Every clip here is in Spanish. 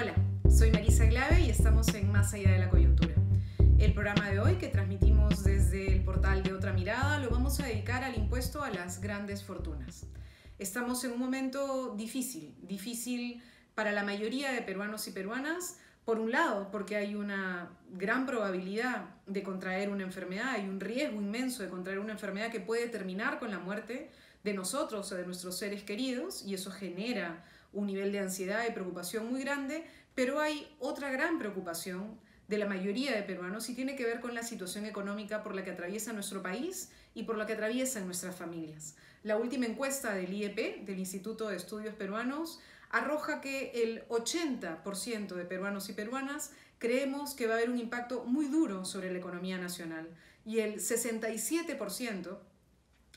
Hola, soy Marisa Glave y estamos en Más Allá de la Coyuntura. El programa de hoy, que transmitimos desde el portal de Otra Mirada, lo vamos a dedicar al impuesto a las grandes fortunas. Estamos en un momento difícil para la mayoría de peruanos y peruanas. Por un lado, porque hay una gran probabilidad de contraer una enfermedad, hay un riesgo inmenso de contraer una enfermedad que puede terminar con la muerte de nosotros o de nuestros seres queridos, y eso genera un nivel de ansiedad y preocupación muy grande, pero hay otra gran preocupación de la mayoría de peruanos y tiene que ver con la situación económica por la que atraviesa nuestro país y por la que atraviesan nuestras familias. La última encuesta del IEP, del Instituto de Estudios Peruanos, arroja que el 80% de peruanos y peruanas creemos que va a haber un impacto muy duro sobre la economía nacional, y el 67%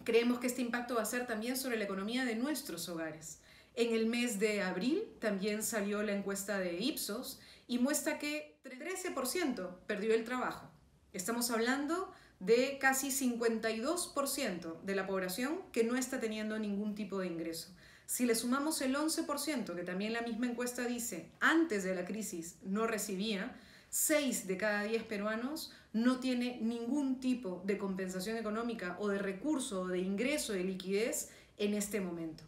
creemos que este impacto va a ser también sobre la economía de nuestros hogares. En el mes de abril también salió la encuesta de Ipsos y muestra que 13% perdió el trabajo. Estamos hablando de casi 52% de la población que no está teniendo ningún tipo de ingreso. Si le sumamos el 11%, que también la misma encuesta dice antes de la crisis no recibía, 6 de cada 10 peruanos no tiene ningún tipo de compensación económica o de recurso o de ingreso de liquidez en este momento.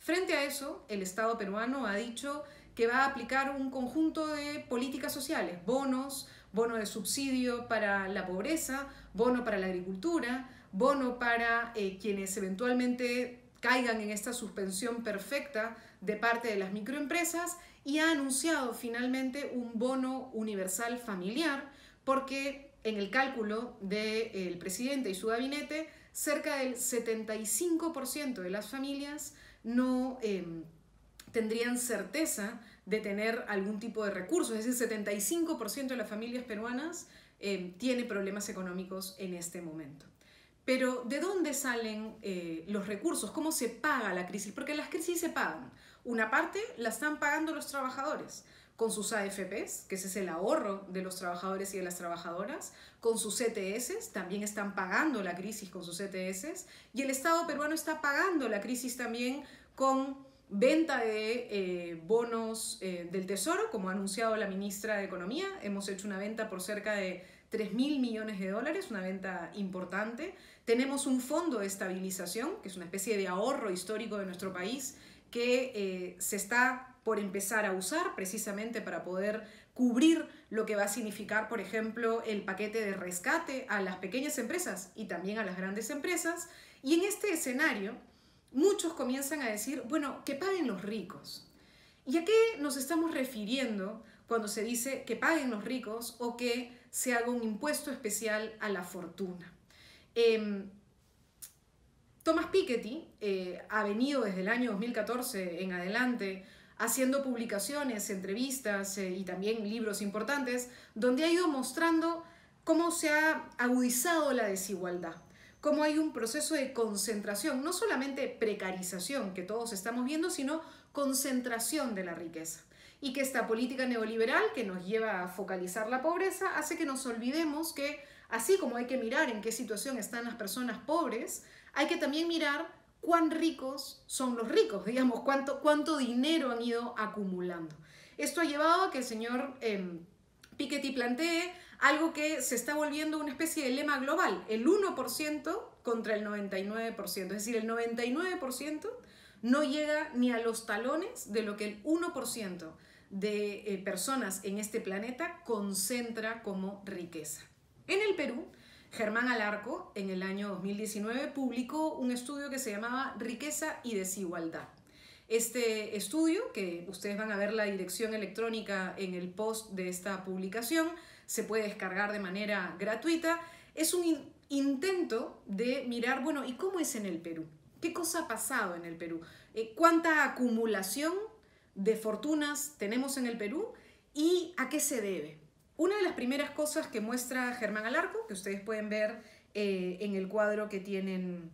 Frente a eso, el Estado peruano ha dicho que va a aplicar un conjunto de políticas sociales, bonos, bono de subsidio para la pobreza, bono para la agricultura, bono para quienes eventualmente caigan en esta suspensión perfecta de parte de las microempresas, y ha anunciado finalmente un bono universal familiar, porque en el cálculo del presidente y su gabinete, cerca del 75% de las familias no tendrían certeza de tener algún tipo de recursos, es decir, 75% de las familias peruanas tiene problemas económicos en este momento. Pero ¿de dónde salen los recursos? ¿Cómo se paga la crisis? Porque las crisis se pagan. Una parte la están pagando los trabajadores con sus AFPs, que ese es el ahorro de los trabajadores y de las trabajadoras, con sus CTS, también están pagando la crisis con sus CTS, y el Estado peruano está pagando la crisis también con venta de bonos del Tesoro, como ha anunciado la ministra de Economía. Hemos hecho una venta por cerca de 3.000 millones de dólares, una venta importante. Tenemos un fondo de estabilización, que es una especie de ahorro histórico de nuestro país, que se está por empezar a usar precisamente para poder cubrir lo que va a significar, por ejemplo, el paquete de rescate a las pequeñas empresas y también a las grandes empresas. Y en este escenario, muchos comienzan a decir, bueno, que paguen los ricos. ¿Y a qué nos estamos refiriendo cuando se dice que paguen los ricos o que se haga un impuesto especial a la fortuna? Thomas Piketty ha venido desde el año 2014 en adelante haciendo publicaciones, entrevistas y también libros importantes, donde ha ido mostrando cómo se ha agudizado la desigualdad, cómo hay un proceso de concentración, no solamente precarización que todos estamos viendo, sino concentración de la riqueza. Y que esta política neoliberal que nos lleva a focalizar la pobreza hace que nos olvidemos que, así como hay que mirar en qué situación están las personas pobres, hay que también mirar cuán ricos son los ricos, digamos, cuánto dinero han ido acumulando. Esto ha llevado a que el señor Piketty plantee algo que se está volviendo una especie de lema global, el 1% contra el 99%, es decir, el 99% no llega ni a los talones de lo que el 1% de personas en este planeta concentra como riqueza. En el Perú, Germán Alarco, en el año 2019, publicó un estudio que se llamaba Riqueza y Desigualdad. Este estudio, que ustedes van a ver la dirección electrónica en el post de esta publicación, se puede descargar de manera gratuita, es un intento de mirar, bueno, ¿y cómo es en el Perú? ¿Qué cosa ha pasado en el Perú? ¿Cuánta acumulación de fortunas tenemos en el Perú y a qué se debe? Una de las primeras cosas que muestra Germán Alarco, que ustedes pueden ver en el cuadro que tienen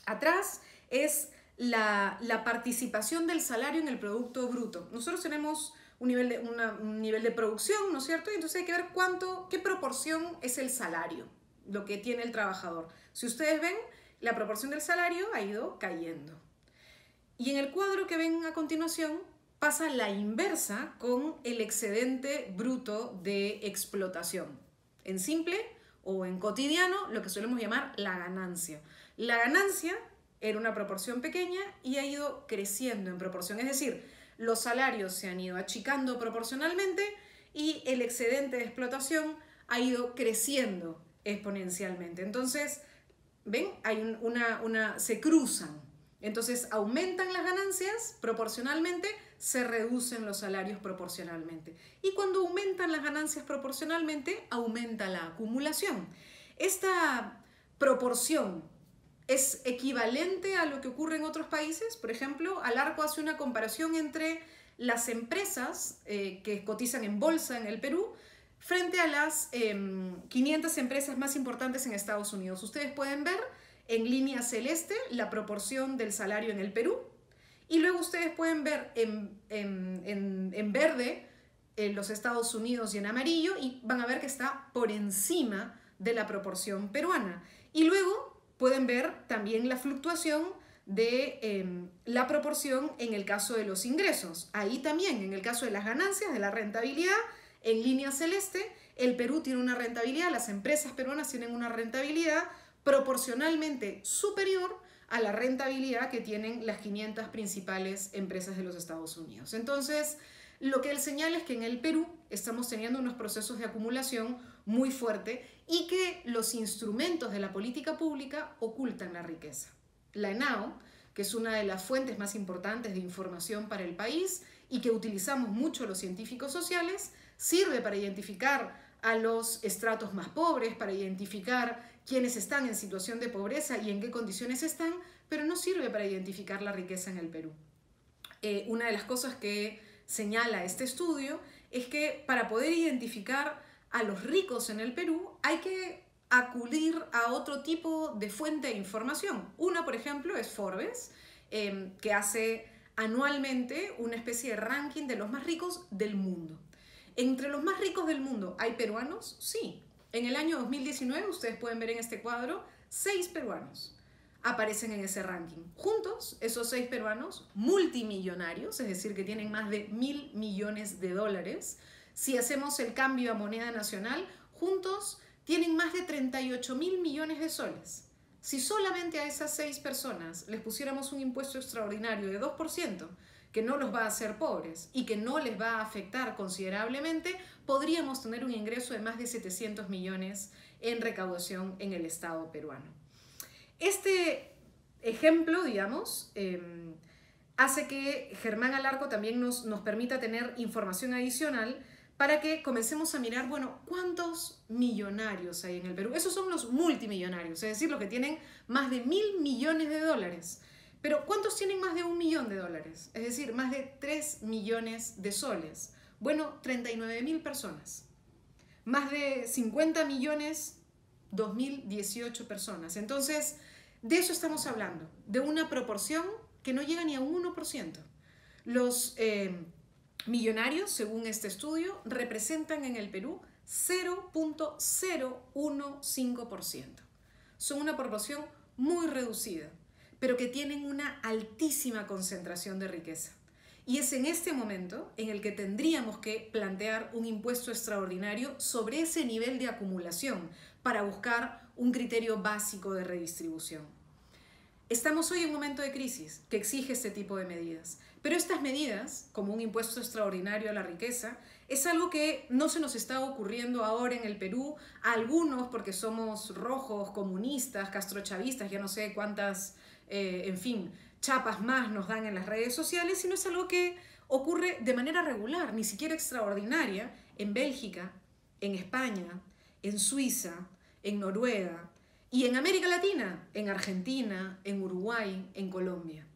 atrás, es la participación del salario en el Producto Bruto. Nosotros tenemos un nivel de producción, ¿no es cierto? Y entonces hay que ver qué proporción es el salario, lo que tiene el trabajador. Si ustedes ven, la proporción del salario ha ido cayendo. Y en el cuadro que ven a continuación, pasa la inversa con el excedente bruto de explotación. En simple o en cotidiano, lo que solemos llamar la ganancia. La ganancia era una proporción pequeña y ha ido creciendo en proporción. Es decir, los salarios se han ido achicando proporcionalmente y el excedente de explotación ha ido creciendo exponencialmente. Entonces, ¿ven? Hay se cruzan. Entonces, aumentan las ganancias proporcionalmente, se reducen los salarios proporcionalmente. Y cuando aumentan las ganancias proporcionalmente, aumenta la acumulación. Esta proporción es equivalente a lo que ocurre en otros países. Por ejemplo, Alarco hace una comparación entre las empresas que cotizan en bolsa en el Perú frente a las 500 empresas más importantes en Estados Unidos. Ustedes pueden ver en línea celeste la proporción del salario en el Perú y luego ustedes pueden ver en verde en los Estados Unidos y en amarillo y van a ver que está por encima de la proporción peruana. Y luego pueden ver también la fluctuación de la proporción en el caso de los ingresos. Ahí también, en el caso de las ganancias, de la rentabilidad, en línea celeste, el Perú tiene una rentabilidad, las empresas peruanas tienen una rentabilidad proporcionalmente superior a la rentabilidad que tienen las 500 principales empresas de los Estados Unidos. Entonces, lo que él señala es que en el Perú estamos teniendo unos procesos de acumulación muy fuerte y que los instrumentos de la política pública ocultan la riqueza. La ENAO, que es una de las fuentes más importantes de información para el país y que utilizamos mucho los científicos sociales, sirve para identificar a los estratos más pobres, para identificar quiénes están en situación de pobreza y en qué condiciones están, pero no sirve para identificar la riqueza en el Perú. Una de las cosas que señala este estudio es que para poder identificar a los ricos en el Perú hay que acudir a otro tipo de fuente de información. Una, por ejemplo, es Forbes, que hace anualmente una especie de ranking de los más ricos del mundo. ¿Entre los más ricos del mundo hay peruanos? Sí. En el año 2019, ustedes pueden ver en este cuadro, 6 peruanos aparecen en ese ranking. Juntos, esos 6 peruanos, multimillonarios, es decir, que tienen más de 1.000 millones de dólares. Si hacemos el cambio a moneda nacional, juntos tienen más de 38.000 millones de soles. Si solamente a esas 6 personas les pusiéramos un impuesto extraordinario de 2%, que no los va a hacer pobres y que no les va a afectar considerablemente, podríamos tener un ingreso de más de 700 millones en recaudación en el Estado peruano. Este ejemplo, digamos, hace que Germán Alarco también nos permita tener información adicional para que comencemos a mirar, bueno, ¿cuántos millonarios hay en el Perú? Esos son los multimillonarios, es decir, los que tienen más de 1.000 millones de dólares. Pero ¿cuántos tienen más de 1 millón de dólares? Es decir, más de 3 millones de soles. Bueno, 39.000 personas. Más de 50 millones, 2.018 personas. Entonces, de eso estamos hablando, de una proporción que no llega ni a un 1%. Los millonarios, según este estudio, representan en el Perú 0.015%. Son una proporción muy reducida, pero que tienen una altísima concentración de riqueza. Y es en este momento en el que tendríamos que plantear un impuesto extraordinario sobre ese nivel de acumulación para buscar un criterio básico de redistribución. Estamos hoy en un momento de crisis que exige este tipo de medidas, pero estas medidas, como un impuesto extraordinario a la riqueza, es algo que no se nos está ocurriendo ahora en el Perú, a algunos porque somos rojos, comunistas, castrochavistas, ya no sé cuántas, en fin, chapas más nos dan en las redes sociales, sino es algo que ocurre de manera regular, ni siquiera extraordinaria, en Bélgica, en España, en Suiza, en Noruega y en América Latina, en Argentina, en Uruguay, en Colombia.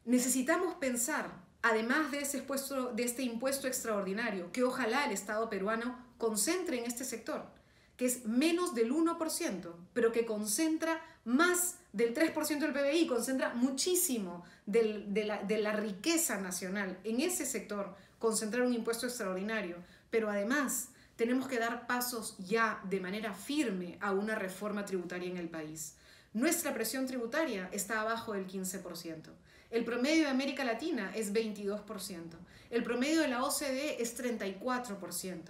Necesitamos pensar, además de este impuesto extraordinario, que ojalá el Estado peruano concentre en este sector, que es menos del 1%, pero que concentra más del 3% del PBI, concentra muchísimo de la riqueza nacional. En ese sector, concentrar un impuesto extraordinario, pero además tenemos que dar pasos ya de manera firme a una reforma tributaria en el país. Nuestra presión tributaria está abajo del 15%. El promedio de América Latina es 22%. El promedio de la OCDE es 34%.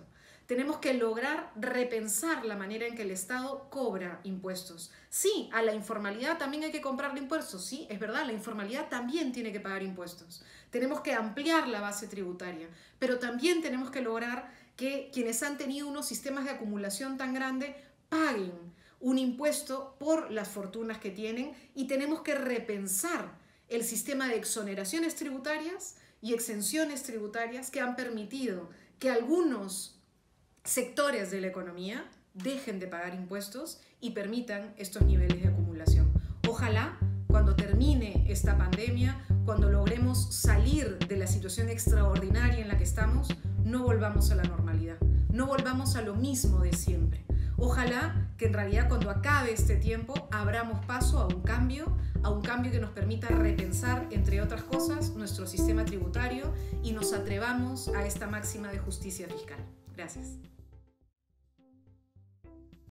Tenemos que lograr repensar la manera en que el Estado cobra impuestos. Sí, a la informalidad también hay que comprarle impuestos. Sí, es verdad, la informalidad también tiene que pagar impuestos. Tenemos que ampliar la base tributaria, pero también tenemos que lograr que quienes han tenido unos sistemas de acumulación tan grandes paguen un impuesto por las fortunas que tienen, y tenemos que repensar el sistema de exoneraciones tributarias y exenciones tributarias que han permitido que algunos sectores de la economía dejen de pagar impuestos y permitan estos niveles de acumulación. Ojalá cuando termine esta pandemia, cuando logremos salir de la situación extraordinaria en la que estamos, no volvamos a la normalidad, no volvamos a lo mismo de siempre. Ojalá que en realidad cuando acabe este tiempo abramos paso a un cambio que nos permita repensar, entre otras cosas, nuestro sistema tributario y nos atrevamos a esta máxima de justicia fiscal. Gracias.